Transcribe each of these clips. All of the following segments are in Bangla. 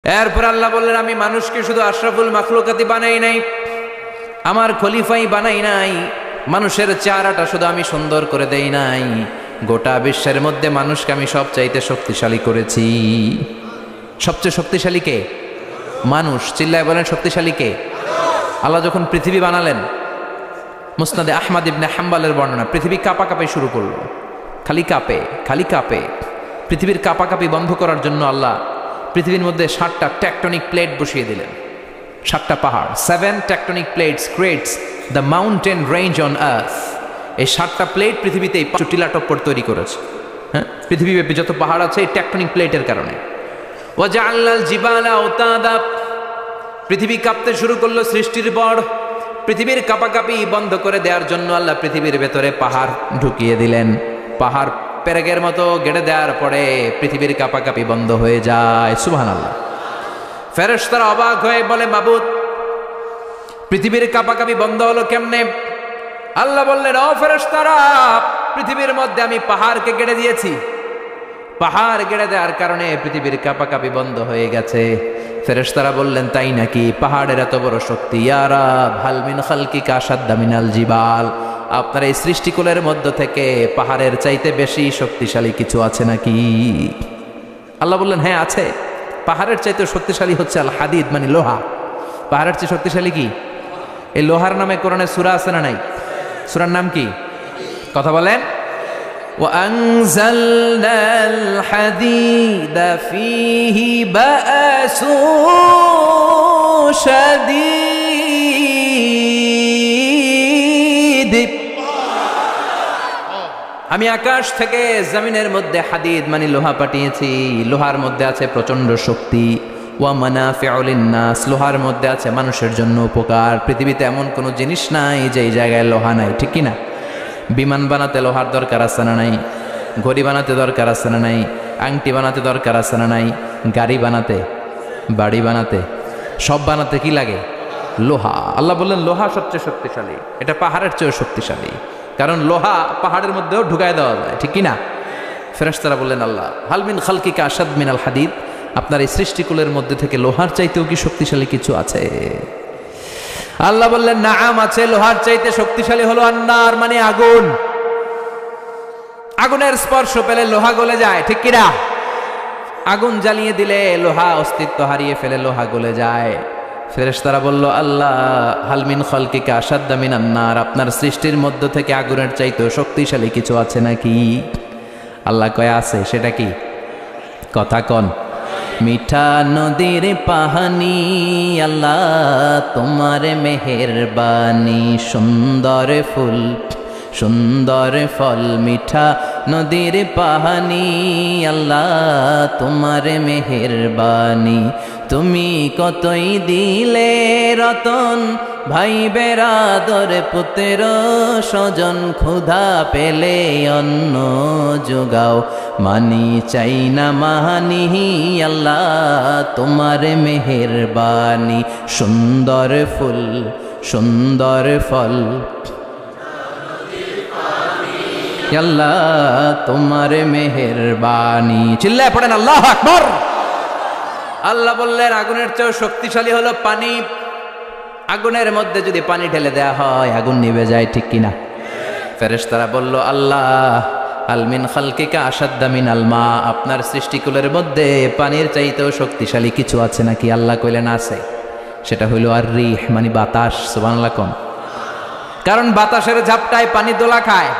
এরপর আল্লাহ বললেন, আমি মানুষকে শুধু আশরাফুল মাখলুকাতি বানাই নাই, আমার খলিফাই বানাই নাই, মানুষের চেহারাটা শুধু আমি সুন্দর করে দেই নাই, গোটা বিশ্বের মধ্যে মানুষকে আমি সবচাইতে শক্তিশালী করেছি। সবচেয়ে শক্তিশালী কে? মানুষ। চিল্লায় বলেন শক্তিশালী কে? আল্লাহ যখন পৃথিবী বানালেন, মুসনাদে আহমদ ইবনে হাম্বালের বর্ণনা, পৃথিবী কাঁপাকাঁপি শুরু করলো, খালি কাঁপে খালি কাঁপে। পৃথিবীর কাঁপাকাঁপি বন্ধ করার জন্য আল্লাহ পৃথিবীর মধ্যে 7টা টেকটনিক প্লেট বসিয়ে দিলেন। 7টা পাহাড়, 7 tectonic plates creates the mountain range on earth. এই 7টা প্লেট পৃথিবীতে টিলাটপ্পর তৈরি করেছে। হ্যাঁ, পৃথিবীব্যাপী যত পাহাড় আছে এই টেকটনিক প্লেটের কারণে। ওয়াজআলনাল জিবালা আওতাদা, পৃথিবী কাঁপতে শুরু করলো সৃষ্টির পর। পৃথিবীর কাঁপাকাঁপি বন্ধ করে দেওয়ার জন্য আল্লাহ পৃথিবীর ভেতরে পাহাড় ঢুকিয়ে দিলেন। পাহাড় পেরেকের মতো গেড়ে দেওয়ার পরে পৃথিবীর কাঁপাকাঁপি বন্ধ হয়ে যায়। সুবহানাল্লাহ। ফেরেশতারা অবাক হয়ে বলে, মাবুদ, পৃথিবীর কাঁপাকাঁপি বন্ধ হলো কেমনে? আল্লাহ বললেন, ও ফেরেশতারা, পৃথিবীর মধ্যে আমি পাহাড়কে গেড়ে দিয়েছি। পাহাড় গেড়ে দেওয়ার কারণে পৃথিবীর কাঁপাকাঁপি বন্ধ হয়ে গেছে। ফেরেশতারা বললেন, তাই নাকি? পাহাড়ের এত বড় শক্তি। ইয়া রাব, হাল মিন খালকিকা আশাদ্দা মিনাল জিবাল, আপনার এই সৃষ্টিকুলের মধ্য থেকে পাহাড়ের চাইতে বেশি শক্তিশালী কিছু আছে নাকি? আল্লাহ বললেন, হ্যাঁ আছে। পাহাড়ের চাইতে শক্তিশালী হচ্ছে আল হাদিদ, মানে লোহা। পাহাড়ের চেয়ে শক্তিশালী কি? এই লোহার নামে কোরআনে সূরা আছে না নাই? সূরার নাম কি? কথা বলেন। وَأَنزَلْنَا الْحَدِيدَ فِيهِ بَأْسٌ شَدِيدٌ। আমি আকাশ থেকে জমিনের মধ্যে হাদিদ মানে লোহা পাঠিয়েছি। লোহার মধ্যে আছে প্রচন্ড শক্তি। ওয়া মানাফিউ লিন-নাস, লোহার মধ্যে আছে মানুষের জন্য উপকার। পৃথিবীতে এমন কোনো জিনিস নাই যে এই জায়গায় লোহা নাই, ঠিক কি না? বিমান বানাতে লোহার দরকার আছে না নাই? ঘড়ি বানাতে দরকার আছে না নাই? আংটি বানাতে দরকার আছে না নাই? গাড়ি বানাতে, বাড়ি বানাতে, সব বানাতে কি লাগে? লোহা। আল্লাহ বললেন, লোহা সবচেয়ে শক্তিশালী। এটা পাহাড়ের চেয়েও শক্তিশালী, কারণ লোহা পাহাড়ের মধ্যেও ঢুকায় দেওয়া যায়, ঠিক কি না? ফেরেশতারা বললেন, আল্লাহ, হাল মিন খালকিকা আশাদ মিনাল হাদিদ, আপনার এই সৃষ্টিকুলের মধ্যে থেকে লোহার চাইতেও কি শক্তিশালী কিছু আছে? আল্লাহ বললেন, নাআম আছে। লোহার চাইতে শক্তিশালী হলো আন্নার, মানে আগুন। আগুনের স্পর্শ পেলে লোহা গলে যায়, ঠিক কিনা? আগুন জ্বালিয়ে দিলে লোহা অস্তিত্ব হারিয়ে ফেলে, লোহা গলে যায়। ফেরেশতারা বলল, আল্লাহ, হাল মিন খালকিকা আশাদ্দা মিনান নার, আপনার সৃষ্টির মধ্য থেকে আগুনের চাইতেও শক্তিশালী কিছু আছে নাকি? আল্লাহ কয়, আছে। সেটা কি? কথা কন। মিঠা নদীর পাহানি, আল্লাহ তোমার মেহেরবানি, সুন্দর ফুল সুন্দর ফল, মিঠা নদীর পাহানি, আল্লাহ তোমার মেহেরবানি। তুমি কতই দিলে রতন, ভাই বেরাদর পুত্র স্বজন, ক্ষুধা পেলে অন্ন যোগাও, মানি চাই না মানি, আল্লাহ তোমার মেহেরবানি। সুন্দর ফুল সুন্দর ফল, আল্লাহ তোমার মেহেরবানি। চিল্লায় পড়েন আল্লাহু আকবার। আল্লাহ বললেন, আগুনের চেয়ে শক্তিশালী হলো পানি। আগুনের মধ্যে যদি পানি ঢেলে দেয়া হয় আগুন নিভে যায়, ঠিক কিনা? ফেরেশতারা বলল, আল্লাহ, হাল মিন খালকিকা আশাদ্দা মিনাল মা, আপনার সৃষ্টিকুলের মধ্যে পানির চাইতেও শক্তিশালী কিছু আছে নাকি? আল্লাহ কইলেন, আছে। সেটা হইল আর রিহ, মানে বাতাস। সুবহানাল্লাহ কোন। কারণ বাতাসের ঝাপটায় পানি দোলা খায়,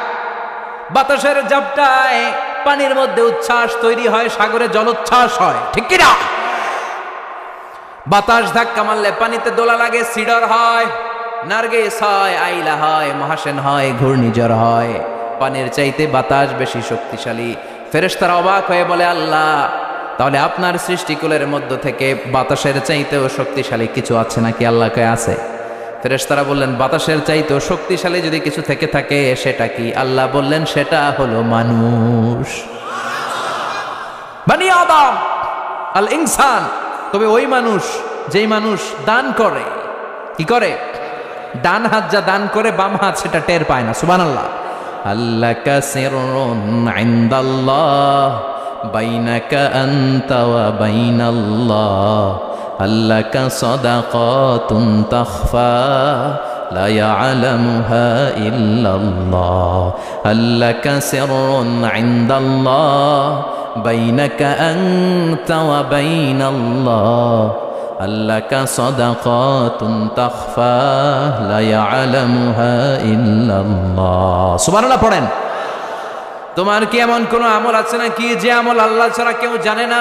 বাতাসের ঝাপটায় পানির মধ্যে উচ্ছ্বাস তৈরি হয়, সাগরে জলোচ্ছ্বাস হয়, ঠিক কিনা? বাতাস ধাক্কা মারলে পানিতে দোলা লাগে, সিডর হয়, নার্গিস হয়, আইলা হয়, মহাসেন হয়, ঘূর্ণিঝড় হয়। পানির চাইতে বাতাস বেশি শক্তিশালী। ফেরেশতারা অবাক হয়ে বলে, আল্লাহ, তাহলে আপনার সৃষ্টিকুলের মধ্য থেকে বাতাসের চাইতেও শক্তিশালী কিছু আছে নাকি? আল্লাহ কয়, আছে। ফেরেশতারা বললেন, বাতাসের চাইতেও শক্তিশালী যদি কিছু থেকে থাকে সেটা কি? আল্লাহ বললেন, সেটা হলো মানুষ, বনি আদম, আল ইনসান। তবে ওই মানুষ, যেই মানুষ দান করে। কি করে? ডান হাত যা দান করে, বাম হাত সেটা টের পায় না। সুবহানাল্লাহ। আল্লাকা সিররুন ইনদাল্লাহ, বাইনাকা আনতা ওয়া বাইনাল্লাহ আল্লাকা সাদাকাতুন তাখফা লা ইয়ালামুহা ইল্লাল্লাহ আল্লাকা সিররুন ইনদাল্লাহ বাইনাকা আনতা ওয়া বাইনাল্লাহ আল্লাকা সাদাকাতুন তাখফা লা ইয়ালামুহা ইল্লাল্লাহ। সুবহানাল্লাহ পড়েন। তোমার কি এমন কোন আমল আছে নাকি যে আমল আল্লাহ ছাড়া কেউ জানে না?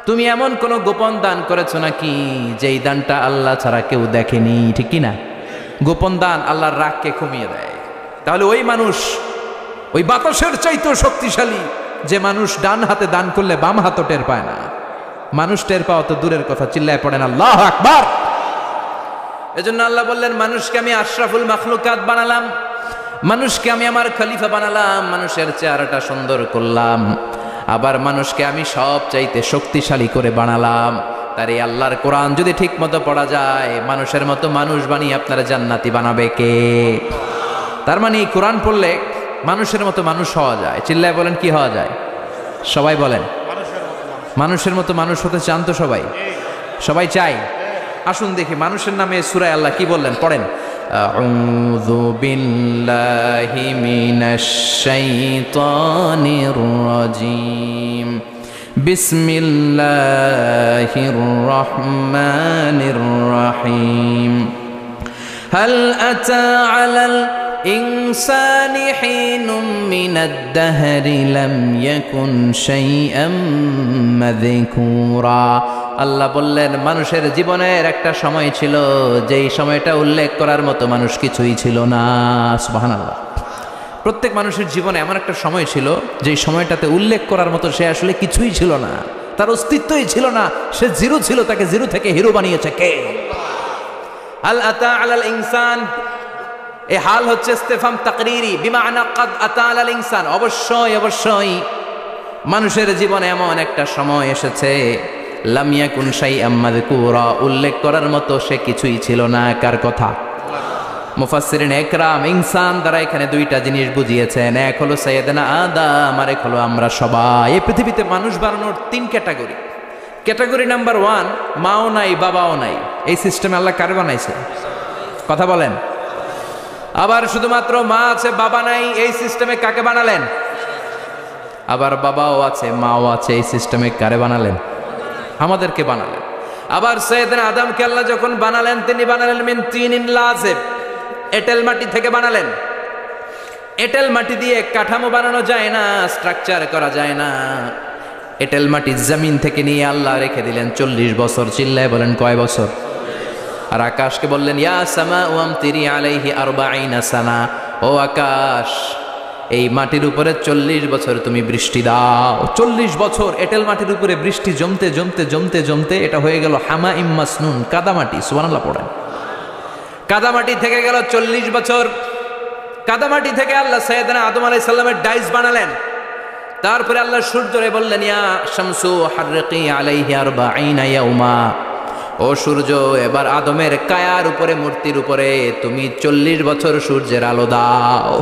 তুমি এমন কোন গোপন দান করেছো নাকি যেই দানটা আল্লাহ ছাড়া কেউ দেখেনি? ঠিক কি না? গোপন দান আল্লাহর রাগকে কমিয়ে দেয়। তাহলে ওই মানুষ ওই বাতাসের চাইতেও শক্তিশালী যে মানুষ ডান হাতে দান করলে বাম হাতও টের পায় না। মানুষ টের পাওয়া তো দূরের কথা, চিল্লায় পড়েন আল্লাহু আকবার। এজন্য আল্লাহ বললেন, মানুষকে আমি আশরাফুল মাখলুকাত বানালাম, মানুষকে আমি আমার খলিফা বানালাম, মানুষের চেহারাটা সুন্দর করলাম, আবার মানুষকে আমি সব চাইতে শক্তিশালী করে বানালাম। তার এই আল্লাহর কোরআন যদি ঠিক মতো পড়া যায়, মানুষের মতো মানুষ বানিয়ে আপনারা জান্নাতি বানাবে কে? তার মানে এই কোরআন পড়লে মানুষের মতো মানুষ হওয়া যায়। চিল্লায় বলেন, কি হওয়া যায়? সবাই বলেন, মানুষের মতো মানুষ হতে চান তো সবাই? সবাই চাই? আসুন দেখি মানুষের নামে সূরায় আল্লাহ কি বললেন, পড়েন। আউযু বিল্লাহি মিনাশ শাইতানির রাজিম বিসমিল্লাহির রহমানির রহিম হাল আতা আলাল ইনসানি হিনুম মিনাদ দাহরি লাম ইয়াকুন শাইআম মাযকুরা। আল্লাহ বললেন, মানুষের জীবনের একটা সময় ছিল যেই সময়টা উল্লেখ করার মতো মানুষ কিছুই ছিল না। সুবহানাল্লাহ। প্রত্যেক মানুষের জীবনে এমন একটা সময় ছিল যেই সময়টাতে উল্লেখ করার মতো সে আসলে কিছুই ছিল না, তার অস্তিত্বই ছিল না, সে জিরো ছিল, তাকে জিরো থেকে হিরো বানিয়েছে কে? হাল আতা আলাল ইনসান, এই হাল হচ্ছে ইস্তেফাম তাকরিরি বিমানা ক্বাদ আতা আলাল ইনসান। অবশ্যই অবশ্যই মানুষের জীবনে এমন একটা সময় এসেছে লাম ইয়াকুন শাইআম মাযকুরা, উল্লেখ করার মতো সে কিছুই ছিল না। কার কথা? মুফাসসিরিন একরাম ইনসান দ্বারা এখানে দুইটা জিনিস বুঝিয়েছেন, এক হলো সাইয়েদনা আদম আর এক হলো আমরা সবাই। এই পৃথিবীতে মানুষ বানানোর তিন ক্যাটাগরি। ক্যাটাগরি নাম্বার 1, মাও নাই বাবাও নাই। এই সিস্টেমে আল্লাহ কারে বানাইছে? কথা বলেন। আবার শুধুমাত্র মা আছে বাবা নাই, এই সিস্টেমে কাকে বানালেন? আবার বাবাও আছে মাও আছে, এই সিস্টেমে কারে বানালেন? আমাদেরকে বানালেন। আবার সাইয়েদনা আদমকে আল্লাহ যখন বানালেন, তিনি বানালেন মিন তিনিন লাযিব, এঁটেল মাটি থেকে বানালেন। এঁটেল মাটি দিয়ে কাঠামো বানানো যায় না, স্ট্রাকচার করা যায় না। এঁটেল মাটি জমিন থেকে নিয়ে আল্লাহ রেখে দিলেন 40 বছর। চিল্লায় বলেন কয় বছর? আর আকাশকে বললেন, ইয়া সামাউ আমতিরি আলাইহি 40 সানা, ও আকাশ এই মাটির উপরে 40 বছর তুমি বৃষ্টি দাও। 40 বছর এঁটেল মাটির উপরে বৃষ্টি জমতে জমতে জমতে জমতে এটা হয়ে গেল হামাইম মাসনুন, কাদামাটি। সুবহানাল্লাহ পড়েন। কাদামাটি থেকে গেল 40 বছর। কাদামাটি থেকে আল্লাহ সাইয়েদনা আদম আলাইহিস সালামের ডাইস বানালেন। তারপরে আল্লাহ সূর্যরে বললেন, ইয়া শামসু হাররিকি আলাইহি 40 ইয়াউমা, ও সূর্য এবার আদমের কায়ার উপরে, মূর্তির উপরে তুমি 40 বছর সূর্যের আলো দাও।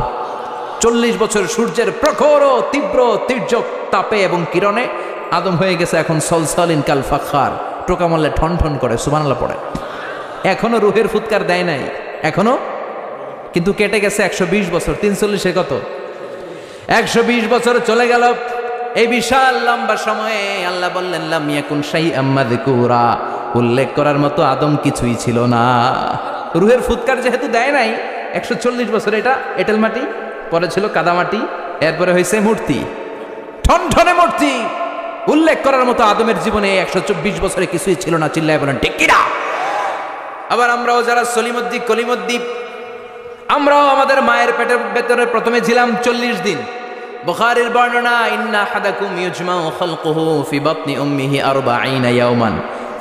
40 বছর সূর্যের প্রখর ও তীব্র তীর্যক তাপে এবং কিরণে আদম হয়ে গেছে এখন সলসলিন কাল ফাখার, টোকা মারলে ঠন ঠন করে। সুবহানাল্লাহ পড়ে। এখনো রুহের ফুৎকার দেয় নাই এখনো, কিন্তু কেটে গেছে 120 বছর। 340 কত? 120 বছর চলে গেল। এই বিশাল লম্বা সময়ে আল্লাহ বললেন, লাম ইয়াকুন শাইআম মাযকুরা, উল্লেখ করার মতো আদম কিছুই ছিল না। রুহের ফুৎকার যেহেতু দেয় নাই 140 বছর, এটা এঁটেল মাটি, পরে ছিল কাদামাটি, এরপরে হয়েছে মূর্তি, ঠনঠনে মূর্তি। উল্লেখ করার মতো আদমের জীবনে 124 বছরে কিছুই ছিল না। চিল্লায় বলেন ঠিক কিনা? আবার আমরাও যারা সলিমদ্দি কলিমদ্দি, আমরাও আমাদের মায়ের পেটের ভেতরে প্রথমে ছিলাম 40 দিন। বুখারীর বর্ণনা, ইন্না হাদাকুম ইউজমাউ খালকুহু ফি বাতনি উম্মিহি 40 ইয়াওমান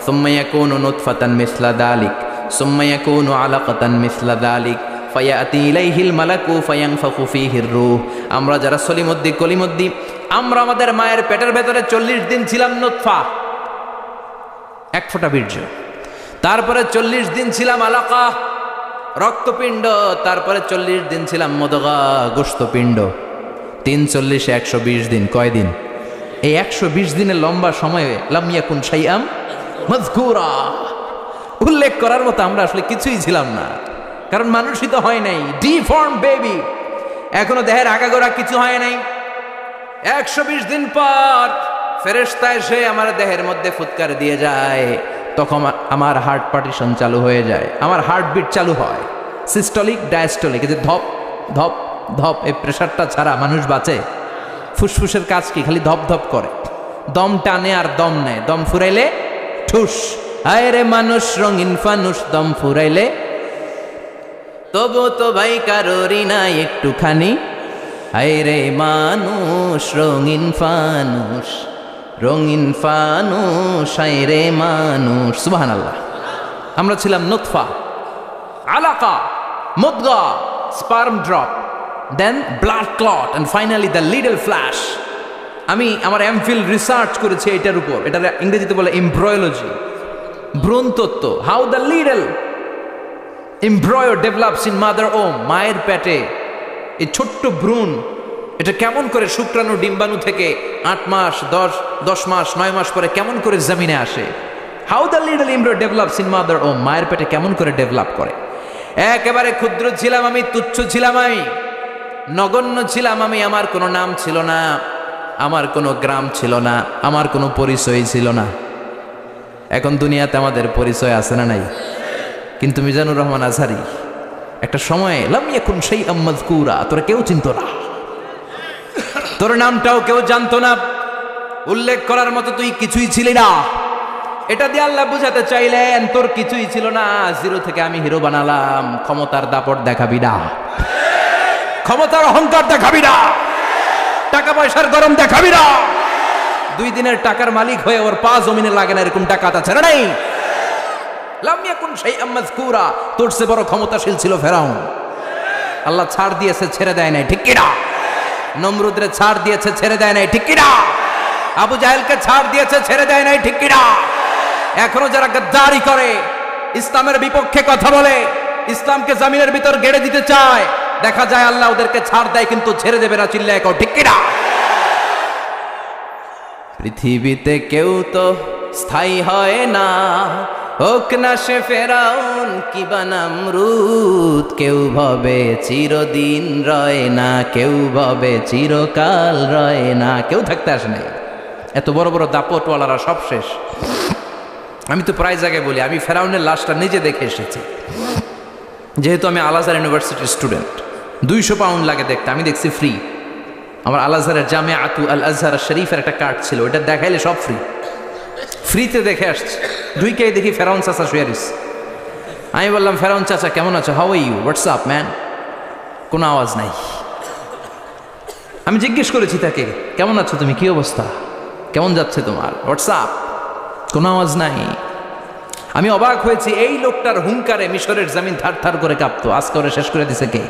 সুম্মা ইয়াকুনু নুতফাতান মিসলা যালিক সুম্মা ইয়াকুনু আলাকাতান মিসলা যালিক ফায়াতি ইলাইহিল মালাকু ফায়ানফাখু ফীহির রূহ। আমরা যারা সলিমদ্দি কলিমদ্দি, আমরা আমাদের মায়ের পেটের ভেতরে 40 দিন ছিলাম নুতফা, এক ফোঁটা বীর্য। তারপরে 40 দিন ছিলাম আলাকা, রক্তপিণ্ড। তারপরে 40 দিন ছিলাম মুদগা, গোশতপিণ্ড। 3 40 120 দিন। কয় দিন? এই 120 দিনের লম্বা সময়ে লাম ইয়াকুন শাইআম মাযকুরা, উল্লেখ করার মতো আমরা আসলে কিছুই ছিলাম না, কারণ মানুষই তো হয় নাই, ডিফর্ম বেবি, এখনো দেহের আগাগোড়া কিছু হয় নাই। 120 দিন পর ফেরেশতা এসে আমার দেহের মধ্যে ফুৎকার দিয়ে যায়, তখন আমার হার্ট পার্টিশন চালু হয়ে যায়, আমার হার্টবিট চালু হয়, সিস্টলিক ডায়াস্টলিক, যে ধপ ধপ ধপ, এই প্রেশারটা ছাড়া মানুষ বাঁচে? ফুসফুসের কাজ কি? খালি ধপ ধপ করে, দম টানে আর দম নেয়, দম ফুরাইলে ঠুস। হায় রে মানুষ রঙিন ফানুষ, দম ফুরাইলে তবু তো ভাই কারোরই নাই একটুখানি। হায় রে মানুষ রঙিন ফানুষ, রঙিন ফানুষ, হায় রে মানুষ। সুবহানাল্লাহ। আমরা ছিলাম নুতফা, আলাকা, মুদগা, sperm drop, then blood clot, and finally the little flesh. আমি আমার এমফিল রিসার্চ করেছি এটার উপর, এটা ইংরেজিতে বলে এমব্রয়োলজি, ভ্রূণ তত্ত্ব। How the little এমব্রয়ো develops in mother ওম, মায়ের পেটে এই ছোট্ট ভ্রূণ, এটা কেমন করে শুক্রাণু ডিম্বাণু থেকে 8 মাস 10 মাস 9 মাস পরে কেমন করে জমিনে আসে। How the little এমব্রয়ো develops in mother ওম, মায়ের পেটে কেমন করে ডেভেলপ করে। একেবারে ক্ষুদ্র ছিলাম আমি, তুচ্ছ ছিলাম আমি, নগণ্য ছিলাম আমি, আমার কোনো নাম ছিল না, আমার কোনো গ্রাম ছিল না, আমার কোনো পরিচয় ছিল না। এখন দুনিয়াতে আমাদের পরিচয় আছে না নাই? কিন্তু মিজানুর রহমান আজহারি একটা সময়ে লাম ইয়াকুন শাইআম মাযকুরা, তোরা কেউ চিনতো না, তোর নামটাও কেউ জানতো না, উল্লেখ করার মতো তুই কিছুই ছিলি না। এটা দিয়ে আল্লাহ বুঝাতে চাইলেন তোর কিছুই ছিল না, জিরো থেকে আমি হিরো বানালাম। ক্ষমতার দাপট দেখাবি না, ক্ষমতার অহংকার দেখাবি না, টাকা পয়সার গরম দেখাবি না। 2 দিনের টাকার মালিক হয়ে ওর পা জমিনে লাগে না, এরকম টাকা তা ছেড়ে নাই। লাম ইয়াকুন শাইআম মাযকুরা, তোর চেয়ে বড় ক্ষমতাশীল ছিল ফেরাউন। আল্লাহ ছাড় দিয়েছে, ছেড়ে দেয় নাই, ঠিক কিনা? নমরুদরে ছাড় দিয়েছে, ছেড়ে দেয় নাই, ঠিক কিনা? আবু জাহেলকে ছাড় দিয়েছে, ছেড়ে দেয় নাই, ঠিক কিনা? এখনো যারা গাদ্দারি করে, ইসলামের বিপক্ষে কথা বলে, ইসলামকে জমিনের ভিতর গেড়ে দিতে চায়, দেখা যায় আল্লাহ ওদেরকে ছাড় দেয় কিন্তু ছেড়ে দেবে না। চিল্লায় কও ঠিক কিনা? পৃথিবীতে কেউ তো স্থায়ী হয় না, হোক না সে ফেরাউন কিবা নমরুদ, কেউ ভাবে চিরদিন রয় না, কেউ ভাবে চিরকাল রয় না, কেউ থাকতে আসে নাই। এত বড় বড় দাপটওয়ালারা সব শেষ। আমি তো প্রায় জায়গায় বলি, আমি ফেরাউনের লাশটা নিজে দেখে এসেছি, যেহেতু আমি আল আজহার ইউনিভার্সিটির স্টুডেন্ট। 200 পাউন্ড লাগে দেখতে, আমি দেখছি ফ্রি। আমার আল আজহারের জামিআতু আল আজহার শরীফের একটা কার্ড ছিল, ওটা দেখাইলে সব ফ্রি, ফ্রিতে দেখে আসছি। ঢুকেই দেখি ফেরাউন চাচা শুয়ে রইছে। আমি বললাম, ফেরাউন চাচা কেমন আছো? How are you? What's up man? কোনো আওয়াজ নাই। আমি জিজ্ঞেস করেছি তাকে, কেমন আছো তুমি, কি অবস্থা, কেমন যাচ্ছে তোমার, হোয়াটস আপ? কোনো আওয়াজ নাই। আমি অবাক হয়েছি, এই লোকটার হুঙ্কারে মিশরের জমিন থার থার করে কাঁপতো, আজকে ওরা শেষ করে দিছে কে?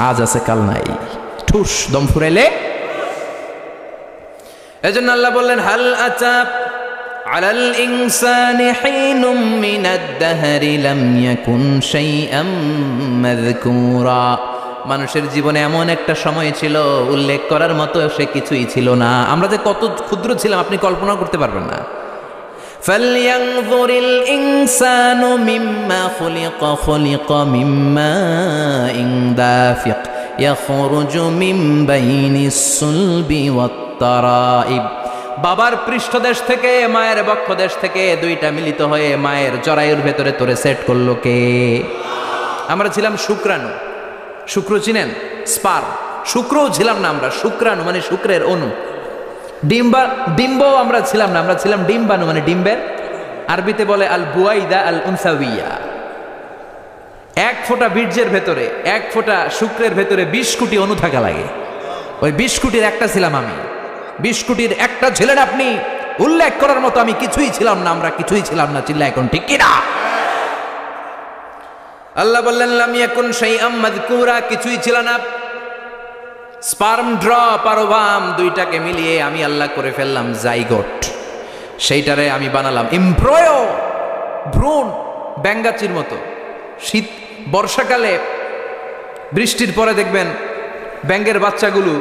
আজ আছে কাল নাই, ঠুস, দম ফুরাইলে। এজন্য আল্লাহ বললেন, হাল আতা আলাল ইনসানি হিনুম মিনাদ দাহরি লাম ইয়াকুন শাইআম মাযকুরা। মানুষের জীবনে এমন একটা সময় ছিল, উল্লেখ করার মতো সে কিছুই ছিল না। আমরা যে কত ক্ষুদ্র ছিলাম আপনি কল্পনা করতে পারবেন না। ফালইয়ানযুরিল ইনসানু মিম্মা খুলিকা, খুলিকা মিম্মা দাফিক ইয়াখরুজু মিন বাইনিস সুলবি ওয়াত তারাইব। বাবার পৃষ্ঠদেশ থেকে, মায়ের বক্ষদেশ থেকে দুইটা মিলিত হয়ে মায়ের জরায়ুর ভেতরে তোরে সেট করলো কে? আমরা ছিলাম শুক্রাণু। শুক্র চিনেন? স্পার্ম। শুক্রও ছিলাম না আমরা, শুক্রাণু মানে শুক্রের অণু। ডিম্ব আমরা ছিলাম না, আমরা ছিলাম ডিম্বাণু মানে ডিম্বের। আরবিতে বলে আল বুয়াইদা আল উনসাউইয়া। 1 ফোঁটা বীর্যের ভেতরে, 1 ফোঁটা শুক্রের ভেতরে 20 কোটি অণু থাকা লাগে। ওই 20 কোটির একটা ছিলাম আমি। 20 কোটির একটা ছিলেন আপনি। উল্লেখ করার মতো আমি কিছুই ছিলাম না, আমরা কিছুই ছিলাম না। চিল্লা এখন ঠিক কিনা? আল্লাহ বললেন, লাম ইয়াকুন শাইআম মাযকুরা, কিছুই ছিল না। স্পার্ম ড্রপ আর ওভাম দুইটাকে মিলিয়ে আমি আল্লাহ করে ফেললাম জাইগোট। সেইটারে আমি বানালাম এমব্রয়ো, ভ্রূণ, ব্যাঙ্গাচির মতো। শীত বর্ষাকালে বৃষ্টির পরে দেখবেন ব্যাঙের বাচ্চাগুলো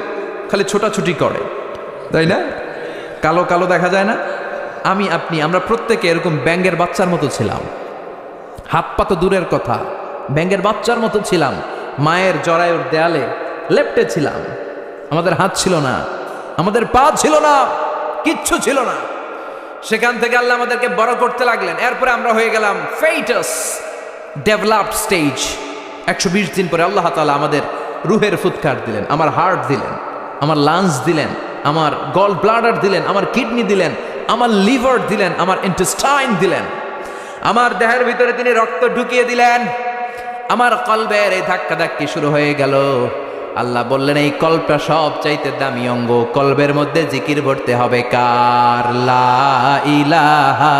খালি ছোটাছুটি করে, তাই না? কালো কালো দেখা যায় না? আমরা প্রত্যেকে এরকম ব্যাঙের বাচ্চার মতো ছিলাম। হাত পা তো দূরের কথা, ব্যাঙের বাচ্চার মতো ছিলাম। মায়ের জরায়ুর দেয়ালে লেপ্টে ছিলাম। আমাদের হাত ছিল না, আমাদের পা ছিল না, কিচ্ছু ছিল না। সেখান থেকে আল্লাহ আমাদেরকে বড় করতে লাগলেন। এরপরে আমরা হয়ে গেলাম ফেটাস, ডেভেলপড স্টেজ। 120 দিন পরে আল্লাহ তাআলা আমাদের রুহের ফুৎকার দিলেন, আমার হার্ট দিলেন, আমার লাংস দিলেন, আমার গল ব্লাডার দিলেন, আমার কিডনি দিলেন, আমার লিভার দিলেন, আমার ইন্টেস্টাইন দিলেন, আমার দেহের ভিতরে তিনি রক্ত ঢুকিয়ে দিলেন। আমার কলবের এই ধাক্কা ধাক্কি শুরু হয়ে গেল। আল্লাহ বললেন, এই কলবটা সব চাইতে দামি অঙ্গ, কলবের মধ্যে জিকির ভরতে হবে কার? লা ইলাহা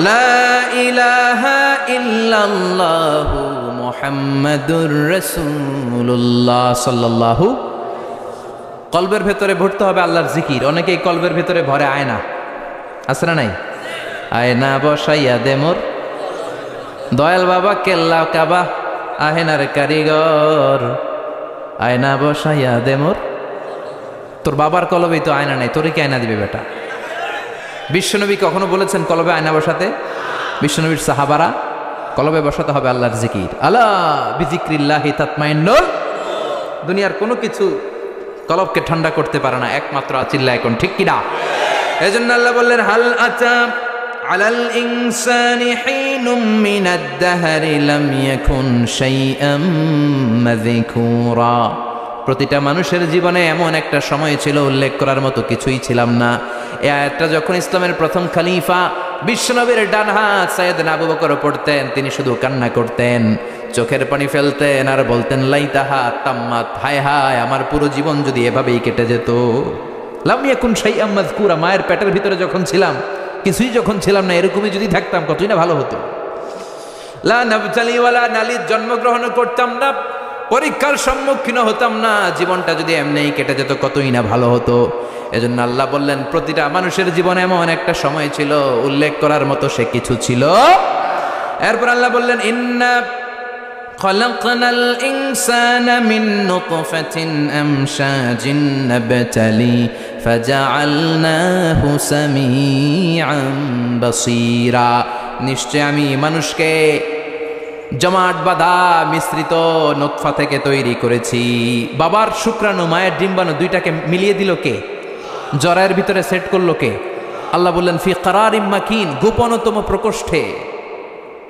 লা ইলাহা ইল্লাল্লাহু মুহাম্মাদুর রাসূলুল্লাহ সাল্লাল্লাহু। কলবের ভেতরে ভরতে হবে আল্লাহর জিকির। অনেকেই কলবের ভেতরে ভরে আয়না, আছে না নাই? আয়না বসাইয়া দে মোর দয়াল বাবা, কেল্লা কাবা আহেনার কারিগর, আয়না বসাইয়া দে মোর। তোর বাবার কলবেই তো আয়না নাই, তোরে কি আয়না দিবে বেটা? বিশ্বনবী কখনো বলেছেন কলবে আয়না বসাতে? বিশ্বনবীর সাহাবারা কলবে বসাতে হবে আল্লাহর জিকির। আলা বিযিক্রিল্লাহি তাতমাইন্নুল। দুনিয়ার কোনো কিছু কলবকে ঠান্ডা করতে পারে না, একমাত্র চিল্লা এখন, ঠিক কিনা? এজন্য আল্লাহ বললেন, হাল আতা আলাল ইনসানি হিনুম মিনাদ দাহরি লাম ইয়াকুন শাইআম মাযকুরা। প্রতিটা মানুষের জীবনে এমন একটা সময় ছিল, উল্লেখ করার মতো কিছুই ছিলাম না। এই আয়াতটা যখন ইসলামের প্রথম খলিফা বিশ্বনবীর ডান হাত সাইয়েদনা আবু বকর পড়তেন, তিনি শুধু কান্না করতেন, চোখের পানি ফেলতেন আর বলতেন, লাইতাহা তাম্মাত, হায় হায় আমার পুরো জীবন যদি এভাবেই কেটে যেত। লাম ইয়াকুন শাইআম মাযকুরা, মায়ের পেটের ভিতরে যখন ছিলাম, কিছুই যখন ছিলাম না, এরকমই যদি থাকতাম কতই না ভালো হতো। লা নাবতালি ওয়ালা নালিদ, জন্মগ্রহণ করতাম না, পরীক্ষার সম্মুখীন হতাম না, জীবনটা যদি এমনিই কেটে যেত কতই না ভালো হতো। এজন্য আল্লাহ বললেন, প্রতিটা মানুষের জীবনে এমন একটা সময় ছিল, উল্লেখ করার মতো সে কিছু ছিল। এরপর আল্লাহ বললেন, ইন্না খলাকনাল ইনসানা মিন নুতফাতিন আমশাজিন নাবতালি ফাজআলনাহু সামিআন বাসীরা। নিশ্চয় আমি মানুষকে জমাট বাঁধা মিশ্রিত নুতফা থেকে তৈরি করেছি। বাবার শুক্রাণু, মায়ের ডিম্বাণু, দুইটাকে মিলিয়ে দিল কে? জরায়ের ভিতরে সেট করলো কে? আল্লাহ বললেন, ফি কারারিম মাকিন, গোপনতম প্রকোষ্ঠে।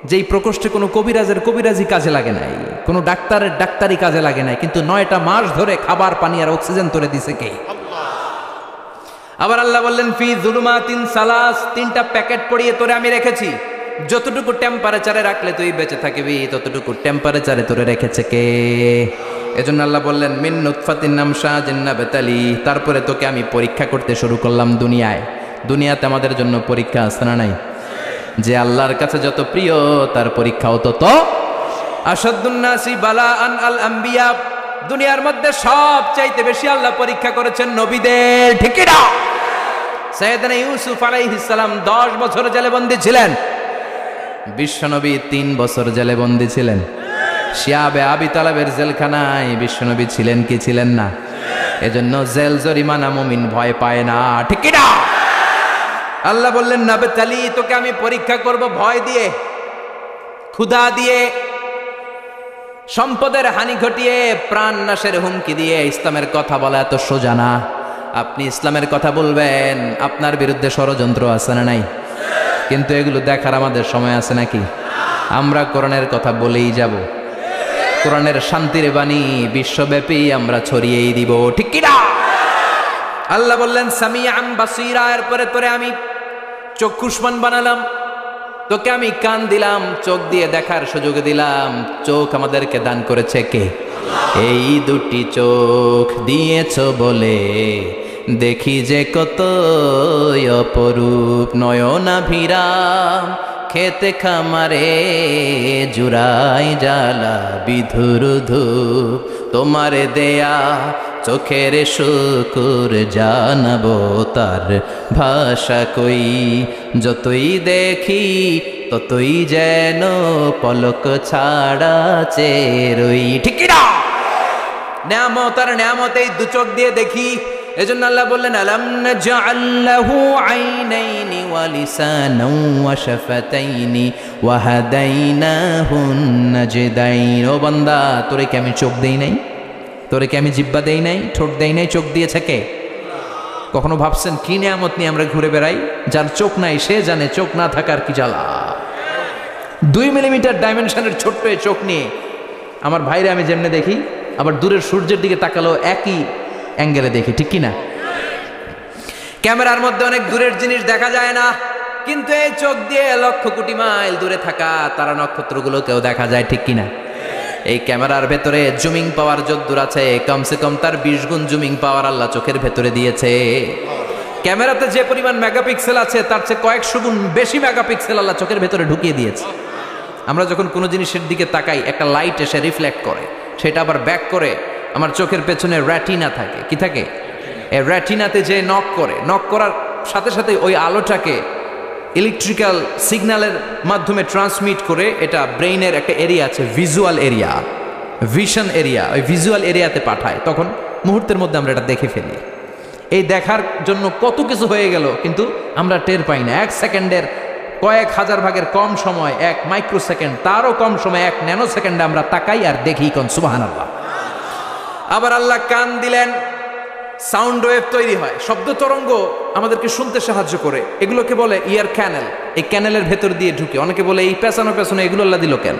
যেই প্রকোষ্ঠে কোনো কবিরাজের কবিরাজি কাজে লাগে নাই, কোনো ডাক্তারের ডাক্তারি কাজে লাগে নাই, কিন্তু 9টা মাস ধরে খাবার, পানি আর অক্সিজেন তোরে দিছে কে? আবার আল্লাহ বললেন, ফি যুলুমাতিন সালাস, 3টা প্যাকেট পরিয়ে তোরে আমি রেখেছি। যতটুকু টেম্পারেচারে রাখলে তুই বেঁচে থাকবি, ততটুকু টেম্পারেচারে তোরে রেখেছে কে? এজন্য আল্লাহ বললেন, মিন নুতফাতিন আমশাজিন নাবতালি, তারপরে তোকে আমি পরীক্ষা করতে শুরু করলাম দুনিয়ায়। দুনিয়াতে আমাদের জন্য পরীক্ষা আছে না নাই? যে আল্লাহর কাছে যত প্রিয়, তার পরীক্ষাও তত। আশাদ্দুন নাসি বালাআন আল আম্বিয়া, দুনিয়ার মধ্যে সব চাইতে বেশি আল্লাহ পরীক্ষা করেছেন নবীদের, ঠিক না? সাইয়েদনা ইউসুফ আলাইহিস সালাম 10 বছর জেলে বন্দী ছিলেন, বিশ্বনবী 3 বছর জেলে বন্দী ছিলেন। শিয়াবে আবি তালেবের জেলখানায় বিশ্বনবী ছিলেন কি ছিলেন না? এজন্য জেল জরিমানা মুমিন ভয় পায় না, ঠিক না? আল্লাহ বললেন, নাবতালি, তোকে আমি পরীক্ষা করব ভয় দিয়ে, ক্ষুধা দিয়ে, সম্পদের হানি ঘটিয়ে, প্রাণ নাশের হুমকি দিয়ে। ইসলামের কথা বলা এত সোজা না। আপনি ইসলামের কথা বলবেন, আপনার বিরুদ্ধে ষড়যন্ত্র আছে না নাই? কিন্তু এগুলো দেখার আমাদের সময় আছে নাকি? আমরা কোরআনের কথা বলেই যাব, কোরআনের শান্তির বাণী বিশ্বব্যাপী আমরা ছড়িয়েই দিব, ঠিক কি না? আল্লাহ বললেন, সামিআন বাসীরা, এরপরে তোরে আমি চক্ষুষ্মান বানালাম, তোকে আমি কান দিলাম, চোখ দিয়ে দেখার সুযোগ দিলাম। চোখ আমাদেরকে দান করেছে কে? এই দুটি চোখ দিয়েছ বলে দেখি যে কত অপরূপ, নয়নাভিরাম খেতে খামারে জুড়াই জ্বালা বিধুর ধূপ। তোমার দেয়া চোখের শুকুর জানাবো তার ভাষা কই, যতই দেখি ততই যেন পলক ছাড়া চেরই। ঠিক কি না? নেয়ামত আর নেয়ামত এই দু চোখ দিয়ে দেখি। এজন্য আল্লাহ বললেন আলাম নাজআল লাহু আইনাইনি ওয়া লিসানাও ওয়া শাফাতাইনি ওয়া হাদাইনাহুন নাজদাইন। ও বান্দা, তোরে কি আমি চোখ দেই নাই? তোরে কি আমি জিহ্বা দেই নাই? ঠোঁট দেই নাই? চোখ দিয়েছে কে? কখনো ভাবছেন কি নেয়ামত নিয়ে আমরা ঘুরে বেড়াই? যার চোখ নাই সে জানে চোখ না থাকার কি জ্বালা। 2 মিলিমিটার ডাইমেনশনের ছোট্ট এই চোখ নিয়ে আমার ভাইরে আমি যেমনে দেখি, আবার দূরের সূর্যের দিকে তাকালেও একই অ্যাঙ্গেলে দেখি। ঠিক কিনা? ক্যামেরার মধ্যে অনেক দূরের জিনিস দেখা যায় না, কিন্তু এই চোখ দিয়ে লক্ষ কোটি মাইল দূরে থাকা তারা নক্ষত্রগুলোকেও দেখা যায়। ঠিক কিনা? এই ক্যামেরার ভেতরে জুমিং পাওয়ার যদ্দূর আছে, কমসে কম তার 20 গুণ জুমিং পাওয়ার আল্লাহ চোখের ভেতরে দিয়েছে। ক্যামেরাতে যে পরিমাণ মেগাপিক্সেল আছে তার চেয়ে কয়েকশো গুণ বেশি মেগাপিক্সেল আল্লাহ চোখের ভেতরে ঢুকিয়ে দিয়েছে। আমরা যখন কোনো জিনিসের দিকে তাকাই, একটা লাইট এসে রিফ্লেক্ট করে, সেটা আবার ব্যাক করে আমার চোখের পেছনে রেটিনা থাকে। কি থাকে? এই রেটিনাতে যে নক করে, নক করার সাথে সাথে ওই আলোটাকে ইলেকট্রিক্যাল সিগন্যালের মাধ্যমে ট্রান্সমিট করে এটা ব্রেইনের একটা এরিয়া আছে, ভিজুয়াল এরিয়া, ভিশন এরিয়া, ওই ভিজুয়াল এরিয়াতে পাঠায়। তখন মুহূর্তের মধ্যে আমরা এটা দেখে ফেলি। এই দেখার জন্য কত কিছু হয়ে গেল, কিন্তু আমরা টের পাই না। 1 সেকেন্ডের কয়েক হাজার ভাগের কম সময়, 1 মাইক্রোসেকেন্ড, তারও কম সময়, 1 ন্যানো সেকেন্ডে আমরা তাকাই আর দেখি। কোন সুবহানাল্লাহ। আবার আল্লাহ কান দিলেন, সাউন্ড ওয়েভ তৈরি হয়, শব্দ তরঙ্গ আমাদেরকে শুনতে সাহায্য করে। এগুলোকে বলে ইয়ার ক্যানেল। এই ক্যানেলের ভেতর দিয়ে ঢুকে। অনেকে বলে এই পেছানো পেছনে এগুলো আল্লাহ দিল কেন?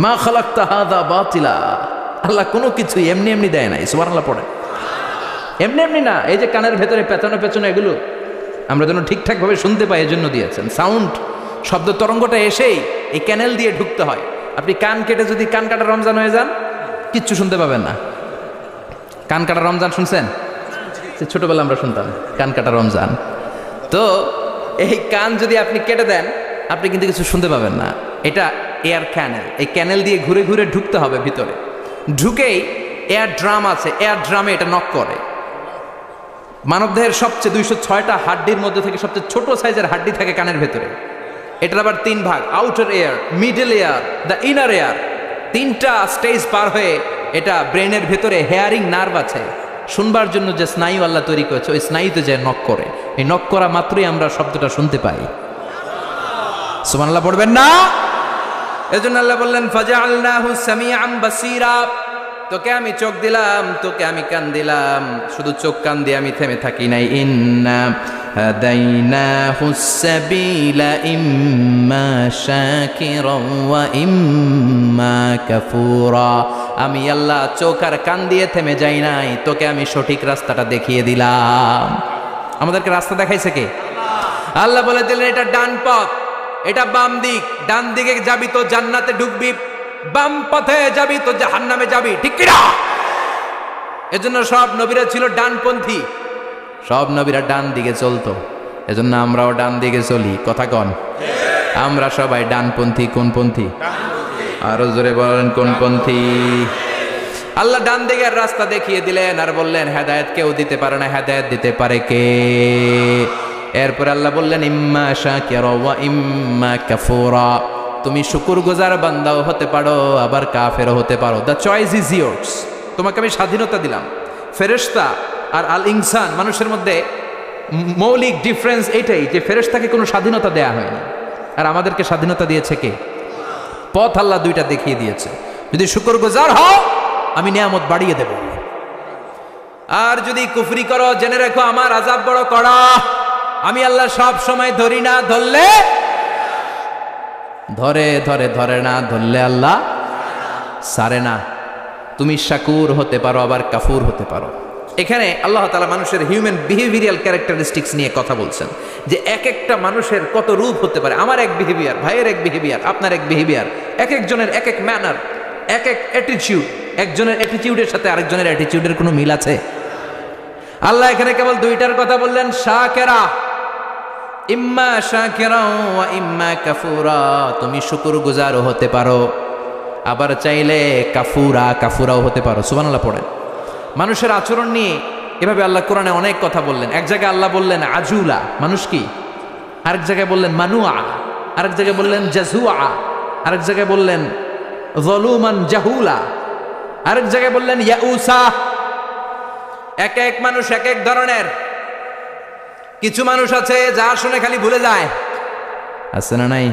মা খালাকতা হাযা বাতিলা। আল্লাহ কোনো কিছু এমনি এমনি দেয় নাই। সুবহানাল্লাহ পড়ে। এমনি এমনি না, এই যে কানের ভেতরে পেছনে পেছনে এগুলো আমরা যেন ঠিকঠাক ভাবে শুনতে পাই, এজন্য দিয়েছেন। সাউন্ড, শব্দ তরঙ্গটা এসেই এই ক্যানেল দিয়ে ঢুকতে হয়। আপনি কান কেটে যদি কান কাটা রমজান হয়ে যান, কিচ্ছু শুনতে পাবেন না। কান কাটা রমজান শুনছেন? ছোটবেলা আমরা শুনতাম কান কাটা রমজান। তো এই কান যদি আপনি কেটে দেন, আপনি কিন্তু কিছু শুনতে পাবেন না। এটা এয়ার ক্যানেল। এই ক্যানেল দিয়ে ঘুরে ঘুরে ঢুকতে হবে ভিতরে। ঢুকেই এয়ার ড্রাম আছে, এয়ার ড্রামে এটা নক করে। মানবদেহের সবচেয়ে 206টা হাড্ডির মধ্যে থেকে সবচেয়ে ছোট সাইজের হাড্ডি থাকে কানের ভেতরে। এটার আবার 3 ভাগ, outer air, middle air, the inner air. 3টা স্টেজ পার হয়ে এটা ব্রেনের ভেতরে হেয়ারিং নার্ভ আছে, শুনবার জন্য যে স্নায়ু আল্লাহ তৈরি করেছে, ওই স্নায়ুতে যে নক করে। এই নক করা মাত্রই আমরা শব্দটা শুনতে পাই। সুবহানাল্লাহ পড়বেন না? এজন্য আল্লাহ বললেন ফাজআলনাহু সামিআন বাসীরা। তোকে আমি চোখ দিলাম, তোকে আমি কান দিলাম। শুধু চোখ কান দিয়ে আমি থেমে থাকি নাই। ইন্না হাদাইনাহুস সাবিলা ইম্মা শাকিরাও ওয়া ইম্মা কাফুরা। আমি আল্লাহ চোখ আর কান দিয়ে থেমে যাই নাই, তোকে আমি সঠিক রাস্তাটা দেখিয়ে দিলাম। আমাদেরকে রাস্তা দেখাইছে কে? আল্লাহ বলে দিলেন এটা ডান পথ, এটা বাম দিক। ডান দিকে যাবি তো জান্নাতে ঢুকবি, বাম পথে যাবি তো জাহান্নামে যাবি। ঠিক কি না? এজন্য সব নবীরা ছিল ডানপন্থী, সব নবীরা ডান দিকে চলতো। এজন্য আমরাও ডান দিকে চলি। কথা কন? আমরা সবাই ডানপন্থী। কোন পন্থী? আরো জোরে বলেন, কোন পন্থী? আল্লাহ ডান দিকের রাস্তা দেখিয়ে দিলেন আর বললেন হেদায়েত কেউ দিতে পারে না, হেদায়েত দিতে পারে কে? এরপর আল্লাহ বললেন ইম্মা শাকিরা ওয়া ইম্মা কাফুরা। তুমি শুকরগুজার বান্দাও হতে পারো, আবার কাফেরও হতে পারো। The choice is years. তোমাকে আমি স্বাধীনতা দিলাম। ফেরেশতা আর আল ইনসান, মানুষের মধ্যে মৌলিক ডিফারেন্স এটাই যে ফেরেশতাকে কোনো স্বাধীনতা দেয়া হয়নি, আর আমাদেরকে স্বাধীনতা দিয়েছে কে? পথ আল্লাহ 2টা দেখিয়ে দিয়েছে। যদি শুকরগুজার হও, আমি নিয়ামত বাড়িয়ে দেব। আর যদি কুফরি করো, জেনে রেখো আমার আযাব বড় কড়া। আমি আল্লাহ সব সময় ধরি না, ধরলে ধরে ধরে ধরে না, ধরলে আল্লাহ সারে না। তুমি শাকুর হতে পারো, আবার কাফুর হতে পারো। এখানে আল্লাহ তাআলা মানুষের হিউম্যান বিহেভিয়ারাল ক্যারেক্টারিস্টিক্স নিয়ে কথা বলছেন, যে এক একটা মানুষের কত রূপ হতে পারে। আমার এক বিহেভিয়ার, ভাইয়ের এক বিহেভিয়ার, আপনার এক বিহেভিয়ার, এক একজনের এক এক ম্যানার, এক এক অ্যাটিটিউড। একজনের অ্যাটিটিউডের সাথে আরেকজনের অ্যাটিটিউডের কোনো মিল আছে? আল্লাহ এখানে কেবল 2টার কথা বললেন, শাকিরা, ইম্মা শাকিরা ওয়া ইম্মা কাফুরা। তুমি শুকরগুজারও হতে পারো, আবার চাইলে কাফুরাও হতে পারো। সুবহানাল্লাহ পড়েন। মানুষের আচরণ নিয়ে এভাবে আল্লাহ কোরআনে অনেক কথা বললেন। এক জায়গায় আল্লাহ বললেন আজুলা, মানুষ কি? আরেক জায়গায় বললেন মানুয়া, আরেক জায়গায় বললেন জাজুআ, আরেক জায়গায় বললেন যলুমান জাহুলা, আরেক জায়গায় বললেন ইয়াউসা। এক এক মানুষ এক এক ধরনের। কিছু মানুষ আছে যা শুনে খালি ভুলে যায়, আছে না নাই?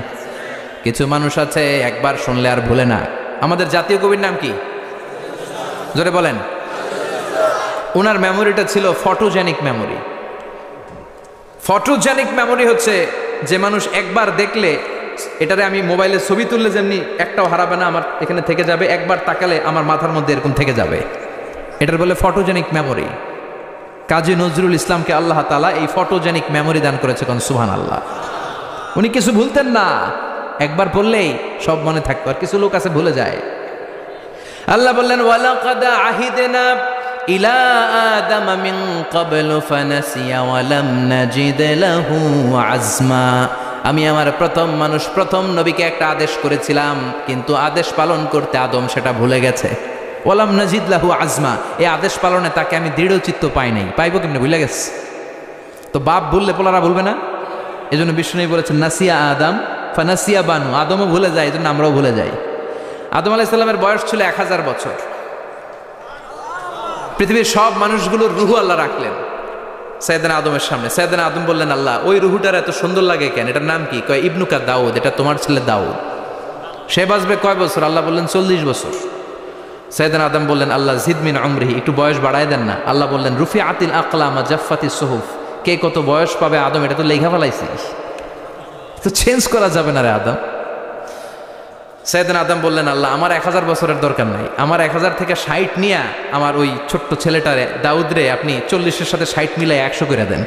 কিছু মানুষ আছে একবার শুনলে আর ভুলে না। আমাদের জাতীয় কবির নাম কি? জোরে বলেন। ওনার মেমোরিটা ছিল ফটোজেনিক মেমোরি। ফটোজেনিক মেমোরি হচ্ছে যে মানুষ একবার দেখলে, এটারে আমি মোবাইলে ছবি তুললে যেমনি একটাও হারাবে না, আমার এখানে থেকে যাবে, একবার তাকালে আমার মাথার মধ্যে এরকম থেকে যাবে, এটার বলে ফটোজেনিক মেমোরি। কাজী নজরুল ইসলামকে আল্লাহ তাআলা এই ফটোজেনিক মেমোরি দান করেছে, কোন সুবহানাল্লাহ। উনি কিছু ভুলতেন না, একবার বললেই সব মনে থাকতো। আর কিছু লোক আছে ভুলে যায়। আল্লাহ বললেন ওয়ালাকাদ আহিদনা ইলা আদম মিন ক্বাবলু ফানাসিয়া ওয়া লাম নাজিদ লাহু আজমা। আমি আমার প্রথম মানুষ, প্রথম নবীকে একটা আদেশ করেছিলাম, কিন্তু আদেশ পালন করতে আদম সেটা ভুলে গেছে। ওয়ালাম নাজিদ লাহু আজমা, এই আদেশ পালনে তাকে আমি দৃঢ় চিত্ত পাই নাই। পাইবো কেমনে? ভুলে গেছে। তো বাপ ভুললে পোলারা ভুলবে না? এই জন্য বিষ্ণু বলেছেন নাসিয়া আদম ফানাসিয়া বানু, আদমও ভুলে যায়, এই জন্য আমরাও ভুলে যাই। আদম আলাইহিস সালামের বয়স ছিল 1000 বছর। পৃথিবীর সব মানুষগুলোর রুহু আল্লাহ রাখলেন সাইয়েদনা আদমের সামনে। সাইয়েদনা আদম বললেন, আল্লাহ ওই রুহুটার এত সুন্দর লাগে কেন? এটার নাম কি? কয় ইবনুকা দাউদ, এটা তোমার ছেলে দাউদ। সে বাঁচবে কয় বছর? আল্লাহ বললেন 40 বছর। সাইয়েদনা আদম বললেন, আল্লাহ জিদ মিন উমরিহি, একটু বয়স বাড়ায় দেন না। আল্লাহ বললেন রুফিআতিল আকলাম ওয়া জাফফাতিস সুহুফ, কে কত বয়স পাবে আদম এটা তো লেখা ফেলাইছিস, তো চেঞ্জ করা যাবে না রে আদম। সাইয়েদনা আদম বললেন, আল্লাহ আমার 1000 বছরের দরকার নাই, আমার 1000 থেকে 60 নিয়ে আমার ওই ছোট্ট ছেলেটারে দাউদ রে আপনি 40-এর সাথে 60 মিলাই 100 করে দেন।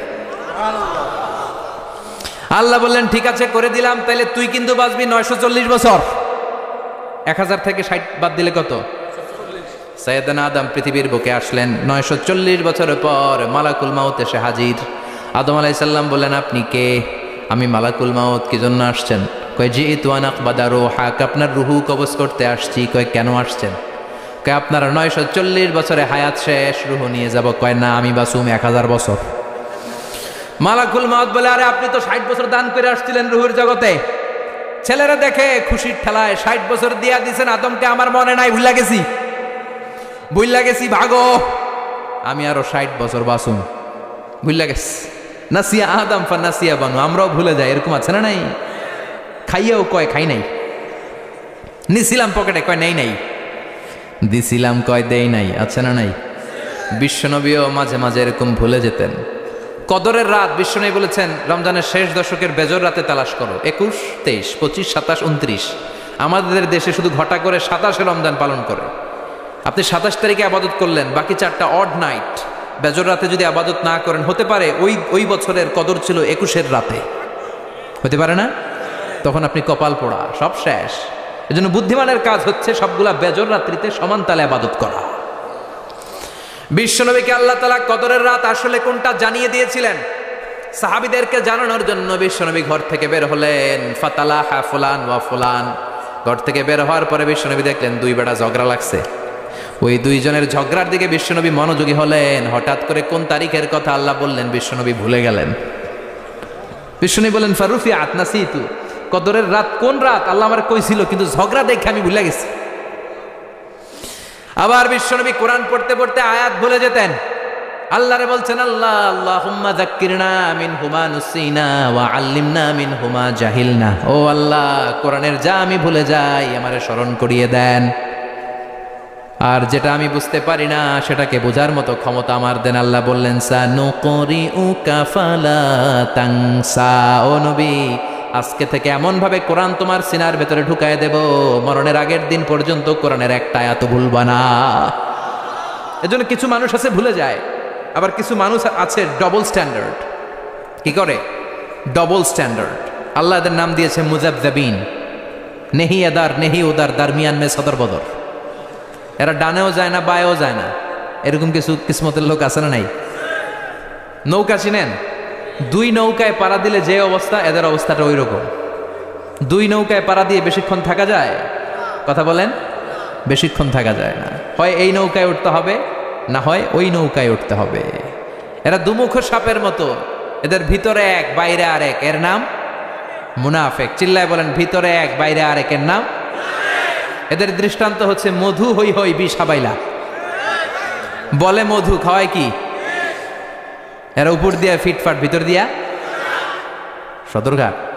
আল্লাহ বললেন ঠিক আছে করে দিলাম, তাইলে তুই কিন্তু বাঁচবি 940 বছর। 1000 থেকে 60 বাদ দিলে কত? সাইয়েদনা আদম পৃথিবীর বুকে আসলেন 940 বছরের পর। মালাকুল মাউত এসে হাজির। আদম আলাইহিস সালাম বললেন, আপনি কে? আমি মালাকুল মাউত। কি জন্য আসছেন? কয় জিইতু আন আকবাদা রূহাক, আপনার রুহু কবজ করতে আসছি। কয় কেন আসছেন? কয় আপনার 940 বছরে হায়াত শেষ, রুহু নিয়ে যাব। কয় না, আমি বাঁচুম 1000 বছর। মালাকুল মাউত বলে, আরে আপনি তো 60 বছর দান করে আসছিলেন রুহুর জগতে। ছেলেরা দেখে খুশির ঠেলায় 60 বছর দিয়া দিছেন আদমকে, আমার মনে নাই, ভুলা গেছি, ভাগো, আমি আরো 60 বছর বাঁচুম। ভুলা গেছি। নাসিয়া আদম ফানাসিয়া বানু, আমরাও ভুলে যাই, এরকম আছে না নাই? খাইয়াও কয় খাই নাই, নিছিলাম পকেটে কয় নেই নাই, দিছিলাম কয় দেই নাই, আছে না নাই? বিশ্বনবীও মাঝে মাঝে এরকম ভুলে যেতেন। কদরের রাত বিশ্বনবী বলেছেন রমজানের শেষ দশকের বেজর রাতে তালাশ করো। 21, 23, 25, 27, 29। আমাদের দেশে শুধু ঘটা করে 27-এ রমজান পালন করে। আপনি 27 তারিখে আবাদত করলেন, বাকি 4টা অড নাইট বেজর রাতে যদি আবাদত না করেন, হতে পারে ওই বছরের কদর ছিল 21-এর রাতে, হতে পারে না? তখন আপনি কপাল পোড়া, সব শেষ। এজন্য বুদ্ধিমানের কাজ হচ্ছে সবগুলা বেজর রাত্রিতে সমান তালে আবাদত করা। বিশ্বনবীকে আল্লাহ তাআলা কদরের রাত আসলে কোনটা জানিয়ে দিয়েছিলেন সাহাবীদেরকে জানানোর জন্য। বিশ্বনবী ঘর থেকে বের হলেন, ফাতালাহা ফুলান ওয়া ফুলান। ঘর থেকে বের হওয়ার পরে বিশ্বনবী দেখলেন 2 বেটা ঝগড়া লাগছে। ওই 2 জনের ঝগড়ার দিকে বিশ্বনবী মনোযোগী হলেন। হঠাৎ করে কোন তারিখের কথা আল্লাহ বললেন বিশ্বনবী ভুলে গেলেন। বিশ্বনবী বলেন ফারুফিআত নাসিতু, কদরের রাত কোন রাত আল্লাহ আমার কইছিল, কিন্তু ঝগড়া দেখে আমি ভুলে গেছি। আবার বিশ্বনবী কোরআন পড়তে পড়তে আয়াত ভুলে যেতেন। আল্লাহরে বলছেন, আল্লাহ আল্লাহুম্মা যাক্কিরনা মিনহুমা নুসিনা ওয়া আল্লিমনা মিনহুমা জাহিলনা। ও আল্লাহ, কোরআনের যা আমি ভুলে যাই আমারে স্মরণ করিয়ে দেন, আর যেটা আমি বুঝতে পারি না সেটাকে বোঝার মতো ক্ষমতা আমার দেন। আল্লাহ বললেন সানুকরিউকা ফালা তানসা। ও নবী, আজকে থেকে এমন ভাবে কোরআন তোমার সিনার ভেতরে ঢুকায় দেব, মরণের আগের দিন পর্যন্ত কোরআনের একটা আয়াত ভুলবা না। এজন্য কিছু মানুষ আছে ভুলে যায়, আবার কিছু মানুষ আছে ডবল স্ট্যান্ডার্ড। কি করে? Double standard. আল্লাহ এদের নাম দিয়েছে মুজাবজাবিন, নেহি এদার নেহি উদার, দারমিয়ান মে সদর বদর। এরা ডানেও যায় না বায়েও যায় না, এরকম কিছু কিসমতের লোক আছে না নাই? নৌকা চিনেন? 2 নৌকায় পাড়া দিলে যে অবস্থা, এদের অবস্থাটা ওই রকম। 2 নৌকায় পাড়া দিয়ে বেশিক্ষণ থাকা যায়? কথা বলেন, বেশিক্ষণ থাকা যায় না। হয় এই নৌকায় উঠতে হবে, না হয় ওই নৌকায় উঠতে হবে। এরা দুমুখ সাপের মতো, এদের ভিতরে এক বাইরে আর এক। এর নাম মুনাফেক। চিল্লায় বলেন, ভিতরে এক বাইরে আরেকের নাম। এদের দৃষ্টান্ত হচ্ছে মধু হই হই বিষ হাবাইলা। বলে মধু, খাওয়ায় কি? এরা উপর দিয়া ফিটফাট, ভিতর দিয়া সদরঘাট।